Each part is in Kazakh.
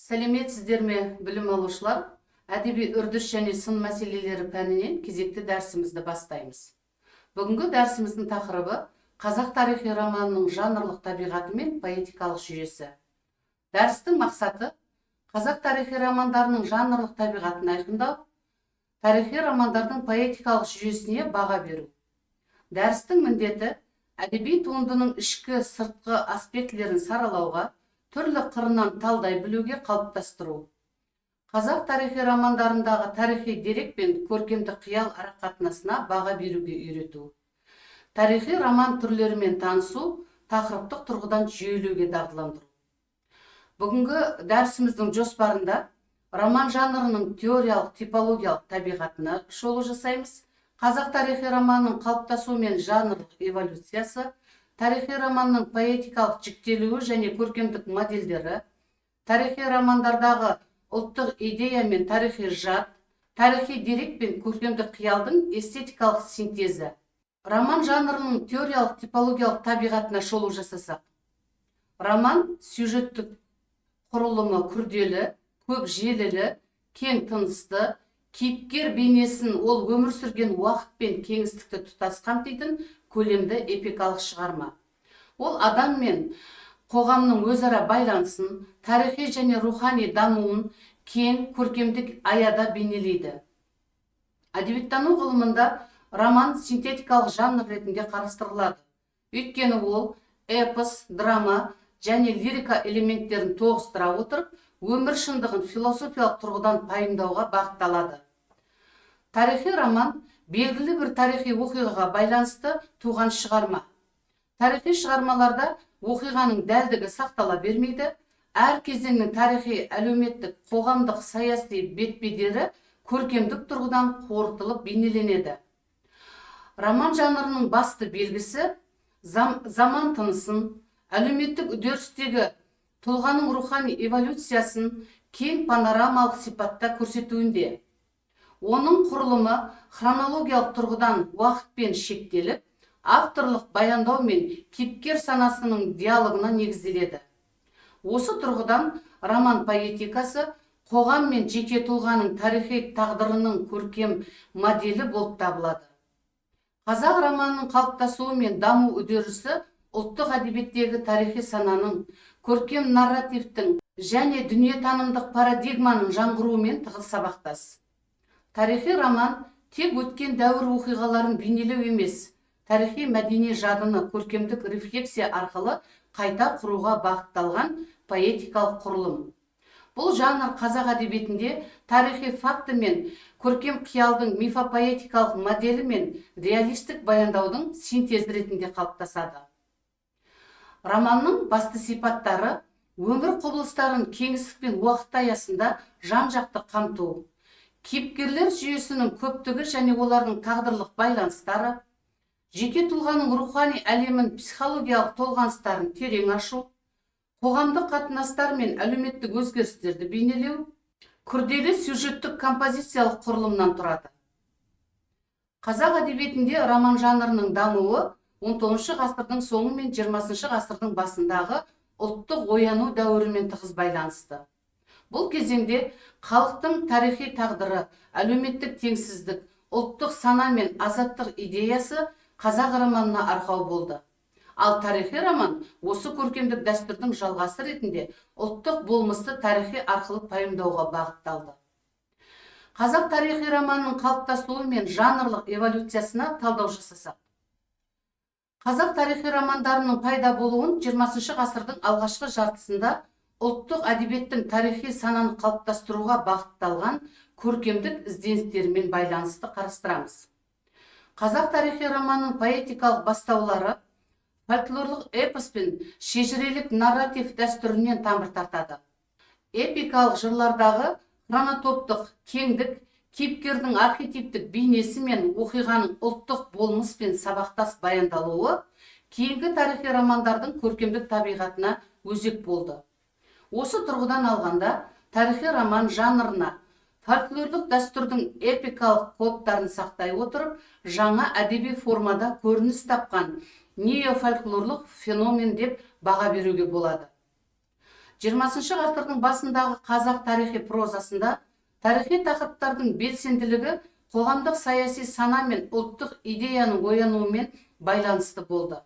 Сәлеметсіздер ме, білім алушылар? Әдеби үрдіс және сын мәселелері пәнінен кезекті дәрісімізді бастаймыз. Бүгінгі дәрісіміздің тақырыбы қазақ тарихи романының жанрлық табиғаты мен поэтикалық жүйесі. Дәрістің мақсаты қазақ тарихи романдарының жанрлық табиғатын айқындау, тарихи романдардың поэтикалық жүйесіне баға беру. Дәрістің міндеті әдеби туындының ішкі сыртқы аспектілерін саралауға, түрлі қырынан талдай білуге қалыптастыру. Қазақ тарихи романдарындағы тарихи дерек пен көркемдік қиял арақатынасына баға беруге үйрету. Тарихи роман түрлерімен танысу, тақырыптық тұрғыдан жүйелеуге дағдыландыру. Бүгінгі дәрісіміздің жоспарында роман жанрының теориялық типологиялық табиғатына шолу жасаймыз. Қазақ тарихи романының қалыптасуы мен жанрлық эволюциясы, тарихи романның поэтикалық жіктелуі және көркемдік модельдері, тарихи романдардағы ұлттық идея мен тарихи жад, тарихи дерек пен көркемдік қиялдың эстетикалық синтезі. Роман жанрының теориялық типологиялық табиғатына шолу жасасақ, роман сюжеттік құрылымы күрделі, көп желілі, кең тынысты, кейіпкер бейнесін ол өмір сүрген уақыт пен кеңістікті тұтас қамтитын көлемді эпикалық шығарма. Ол адам мен қоғамның өзара байланысын, тарихи және рухани дамуын кең көркемдік аяда бейнелейді. Әдебиеттану ғылымында роман синтетикалық жанр ретінде қарастырылады. Өйткені ол эпос, драма және лирика элементтерін тоғыстыра отырып, өмір шындығын философиялық тұрғыдан пайымдауға бағытталады. Тарихи роман белгілі бір тарихи оқиғаға байланысты туған шығарма. Тарихи шығармаларда оқиғаның дәлдігі сақтала бермейді, әр кезеңнің тарихи, әлеуметтік, қоғамдық, саяси бет-бедері көркемдік тұрғыдан қорытылып бейнеленеді. Роман жанрының басты белгісі заман тынысын, әлеуметтік үдерістегі тұлғаның рухани эволюциясын кең панорамалық сипатта көрсетуінде. Оның құрылымы хронологиялық тұрғыдан уақытпен шектеліп, авторлық баяндау мен кейіпкер санасының диалогына негізделеді. Осы тұрғыдан роман поэтикасы қоғам мен жеке тұлғаның тарихи тағдырының көркем моделі болып табылады. Қазақ романының қалыптасуы мен даму үдерісі ұлттық әдебиеттегі тарихи сананың, көркем нарративтің және дүниетанымдық парадигманың жаңғыруымен тығыз сабақтас. Тарихи роман тек өткен дәуір оқиғаларын бейнелеу емес, тарихи мәдени жадыны көркемдік рефлексия арқылы қайта құруға бағытталған поэтикалық құрылым. Бұл жанр қазақ әдебиетінде тарихи факті мен көркем қиялдың мифопоэтикалық моделі мен реалистік баяндаудың синтезі ретінде қалыптасады. Романның басты сипаттары өмір құбылыстарын кеңістік пен уақыт аясында жан-жақты қамту, кейіпкерлер жүйесінің көптігі және олардың тағдырлық байланыстары, жеке тұлғаның рухани әлемін психологиялық толғаныстарын терең ашу, қоғамдық қатынастар мен әлеуметтік өзгерістерді бейнелеу, күрделі сюжеттік композициялық құрылымнан тұрады. Қазақ әдебиетінде роман жанрының дамуы 19 ғасырдың соңы мен 20 ғасырдың басындағы ұлттық ояну дәуірімен тығыз байланысты. Бұл кезеңде халықтың тарихи тағдыры, әлеуметтік теңсіздік, ұлттық сана мен азаттық идеясы қазақ романына арқау болды. Ал тарихи роман осы көркемдік дәстүрдің жалғасы ретінде ұлттық болмысты тарихи арқылы пайымдауға бағытталды. Қазақ тарихи романының қалыптасуы мен жанрлық эволюциясына талдау жасасақ, қазақ тарихи романдарының пайда болуын 20 ғасырдың алғашқы жартысында ұлттық әдебиеттің тарихи сананы қалыптастыруға бағытталған көркемдік ізденістерімен байланысты қарастырамыз. Қазақ тарихи романының поэтикалық бастаулары фольклорлық эпос пен шежірелік нарратив дәстүрінен тамыр тартады. Эпикалық жырлардағы хронотоптық кеңдік, кейіпкердің архетиптік бейнесі мен оқиғаның ұлттық болмыс пен сабақтас баяндалуы кейінгі тарихи романдардың көркемдік табиғатына өзек болды. Осы тұрғыдан алғанда, тарихи роман жанрына фольклорлық дәстүрдің эпикалық кодтарын сақтай отырып, жаңа әдеби формада көрініс тапқан неофольклорлық феномен деп баға беруге болады. 20 ғасырдың басындағы қазақ тарихи прозасында тарихи тақырыптардың белсенділігі қоғамдық саяси сана мен ұлттық идеяның оянуымен байланысты болды.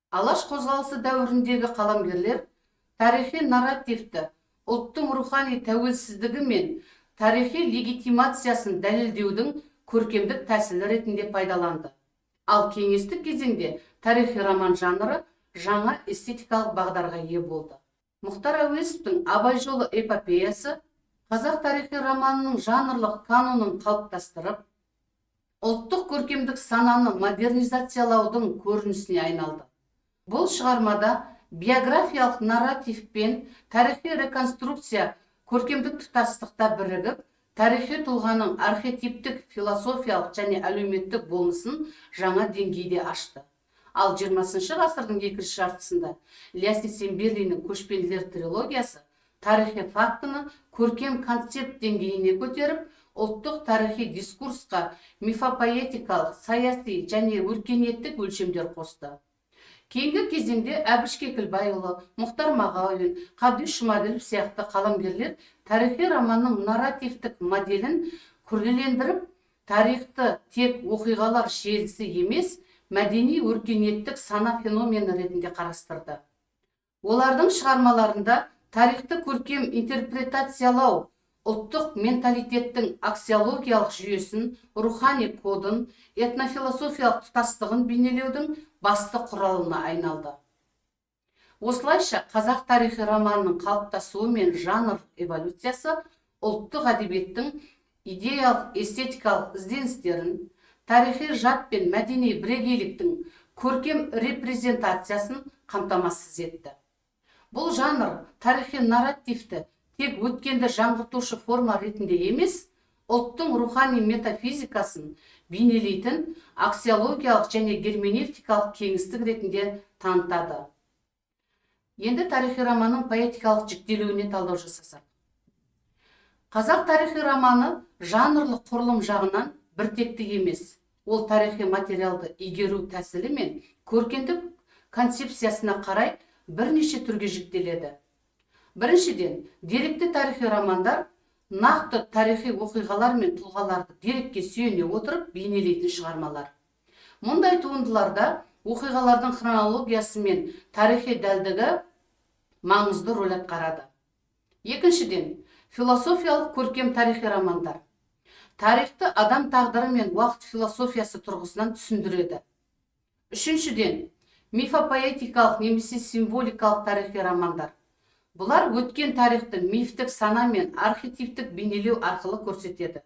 Алаш қозғалысы дәуіріндегі қаламгерлер тарихи нарративті ұлттың рухани тәуелсіздігі мен тарихи легитимациясын дәлелдеудің көркемдік тәсілі ретінде пайдаланды. Ал кеңестік кезеңде тарихи роман жанры жаңа эстетикалық бағдарға ие болды. Мұхтар Әуезовтің Абай жолы эпопеясы қазақ тарихи романының жанрлық канонын қалыптастырып, ұлттық көркемдік сананы модернизациялаудың көрінісіне айналды. Бұл шығармада биографиялық нарратив пен тарихи реконструкция көркемдік тұтастықта бірігіп, тарихи тұлғаның архетиптік, философиялық және әлеуметтік болмысын жаңа деңгейде ашты. Ал 20 ғасырдың екінші жартысында Ілияс Есенберлиннің Көшпенділер трилогиясы тарихи фактіні көркем концепт деңгейіне көтеріп, ұлттық тарихи дискурсқа мифопоэтикалық, саяси және өркениеттік өлшемдер қосты. Кейінгі кезеңде Әбіш Кекілбайұлы, Мұхтар Мағауин, Қабдеш Жұмаділов сияқты қаламгерлер тарихи романның нарративтік моделін күрделендіріп, тарихты тек оқиғалар желісі емес, мәдени өркениеттік сана феномені ретінде қарастырды. Олардың шығармаларында тарихты көркем интерпретациялау, ұлттық менталитеттің аксиологиялық жүйесін, рухани кодын, этнофилософиялық тұтастығын бейнелеудің басты құралына айналды. Осылайша қазақ тарихи романының қалыптасуы мен жанр эволюциясы ұлттық әдебиеттің идеялық эстетикалық ізденістерін, тарихи жад пен мәдени бірегейліктің көркем репрезентациясын қамтамасыз етті. Бұл жанр тарихи нарративті тек өткенді жаңғыртушы форма ретінде емес, ұлттың рухани метафизикасын бейнелейтін аксиологиялық және герменевтикалық кеңістік ретінде танытады. Енді тарихи романның поэтикалық жіктелуіне талдау жасасақ. Қазақ тарихи романы жанрлық құрылым жағынан біртекті емес. Ол тарихи материалды игеру тәсілі мен көркемдік концепциясына қарай бірнеше түрге жіктеледі. Біріншіден, деректі тарихи романдар нақты тарихи оқиғалар мен тұлғаларды дерекке сүйене отырып бейнелейтін шығармалар. Мұндай туындыларда оқиғалардың хронологиясы мен тарихи дәлдігі маңызды рөл атқарады. Екіншіден, философиялық көркем тарихи романдар тарихты адам тағдыры мен уақыт философиясы тұрғысынан түсіндіреді. Үшіншіден, мифопоэтикалық немесе символикалық тарихи романдар. Бұлар өткен тарихты мифтік сана мен архетиптік бейнелеу арқылы көрсетеді.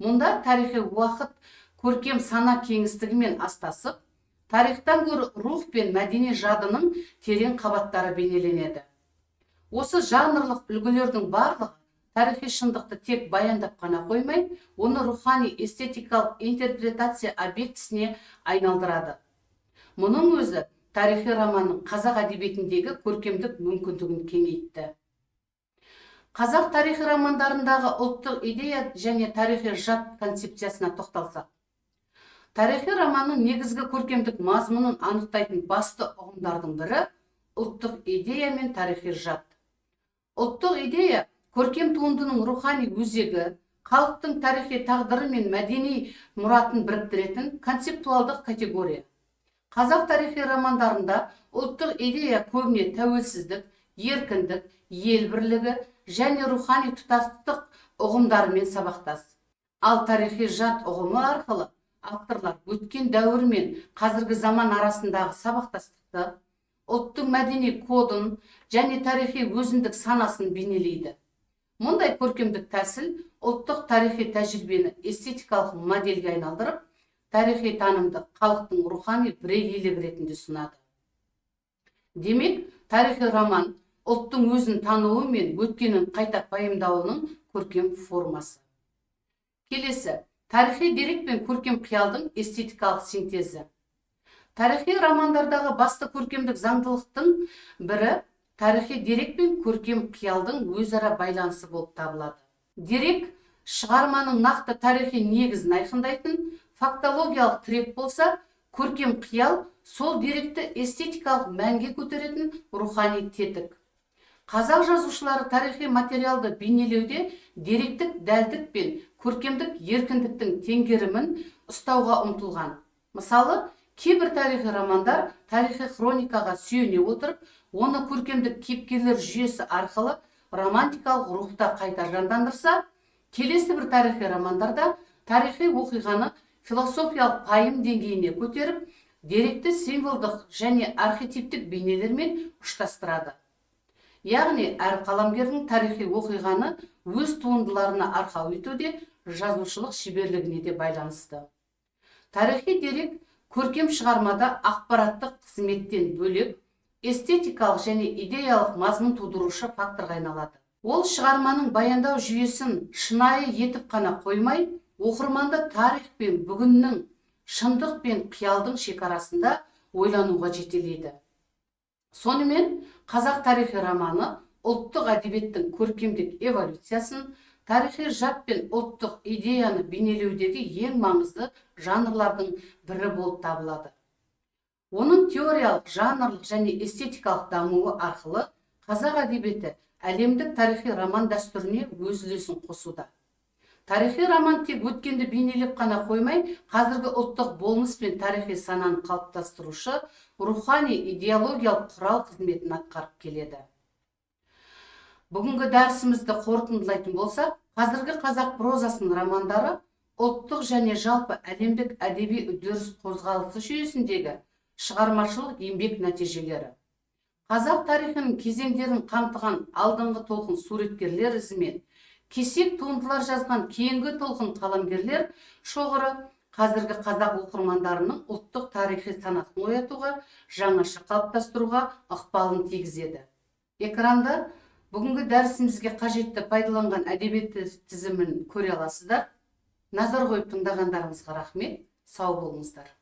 Мұнда тарихи уақыт көркем сана кеңістігімен астасып, тарихтан гөрі рух пен мәдени жадының терең қабаттары бейнеленеді. Осы жанрлық үлгілердің барлығы тарихи шындықты тек баяндап қана қоймай, оны рухани эстетикалық интерпретация объектісіне айналдырады. Мұның өзі тарихи романның қазақ әдебиетіндегі көркемдік мүмкіндігін кеңейтті. Қазақ тарихи романдарындағы ұлттық идея және тарихи жад концепциясына тоқталсақ. Тарихи романның негізгі көркемдік мазмұнын анықтайтын басты ұғымдардың бірі ұлттық идея мен тарихи жад. Ұлттық идея көркем туындының рухани өзегі, халықтың тарихи тағдыры мен мәдени мұратын біріктіретін концептуалдық категория. Қазақ тарихи романдарында ұлттық идея көбіне тәуелсіздік, еркіндік, ел бірлігі және рухани тұтастық ұғымдарымен сабақтас. Ал тарихи жад ұғымы арқылы авторлар өткен дәуір мен қазіргі заман арасындағы сабақтастықты, ұлттың мәдени кодын және тарихи өзіндік санасын бейнелейді. Мұндай көркемдік тәсіл ұлттық тарихи тәжірибені эстетикалық модельге айналдырып, тарихи танымды халықтың рухани бірегейлігі ретінде сұнады. Демек, тарихи роман ұлттың өзін тануы мен өткенін қайта пайымдауының көркем формасы. Келесі, тарихи дерек пен көркем қиялдың эстетикалық синтезі. Тарихи романдардағы басты көркемдік заңдылықтың бірі тарихи дерек пен көркем қиялдың өзара байланысы болып табылады. Дерек шығарманың нақты тарихи негізін айқындайтын фактологиялық тірек болса, көркем қиял сол деректі эстетикалық мәнге көтеретін рухани тетік. Қазақ жазушылары тарихи материалды бейнелеуде деректік дәлдік пен көркемдік еркіндіктің теңгерімін ұстауға ұмтылған. Мысалы, кейбір тарихи романдар тарихи хроникаға сүйене отырып, оны көркемдік кейіпкерлер жүйесі арқылы романтикалық рухта қайта жандандырса, келесі бір тарихи романдарда тарихи оқиғаны философиялық пайым деңгейіне көтеріп, деректі символдық және архетиптік бейнелермен ұштастырады. Яғни, әр қаламгердің тарихи оқиғаны өз туындыларына арқау етуде жазушылық шеберлігіне де байланысты. Тарихи дерек көркем шығармада ақпараттық қызметтен бөлек эстетикалық және идеялық мазмұн тудырушы факторға айналады. Ол шығарманың баяндау жүйесін шынайы етіп қана қоймай, оқырманды тарих пен бүгіннің, шындық пен қиялдың шекарасында ойлануға жетелейді. Сонымен, қазақ тарихи романы ұлттық әдебиеттің көркемдік эволюциясын, тарихи жад пен ұлттық идеяны бейнелеудегі ең маңызды жанрлардың бірі болып табылады. Оның теориялық, жанрлық және эстетикалық дамуы арқылы қазақ әдебиеті әлемдік тарихи роман дәстүріне өз үлесін қосуда. Тарихи роман тек өткенді бейнелеп қана қоймай, қазіргі ұлттық болмыс пен тарихи сананы қалыптастырушы рухани идеологиялық құрал қызметін атқарып келеді. Бүгінгі дәрісімізді қорытындылайтын болсақ, қазіргі қазақ прозасының романдары ұлттық және жалпы әлемдік әдеби үдеріс қозғалысы жүйесіндегі шығармашылық еңбек нәтижелері. Қазақ тарихының кезеңдерін қамтыған алдыңғы толқын суреткерлер ізімен кесек туындылар жазған кейінгі толқын қаламгерлер шоғыры қазіргі қазақ оқырмандарының ұлттық тарихи санасын оятуға, жаңаша қалыптастыруға ықпалын тигізеді. Экранда бүгінгі дәрісімізге қажетті пайдаланған әдебиет тізімін көре аласыздар. Назар қойып тыңдағандарыңызға рахмет. Сау болыңыздар.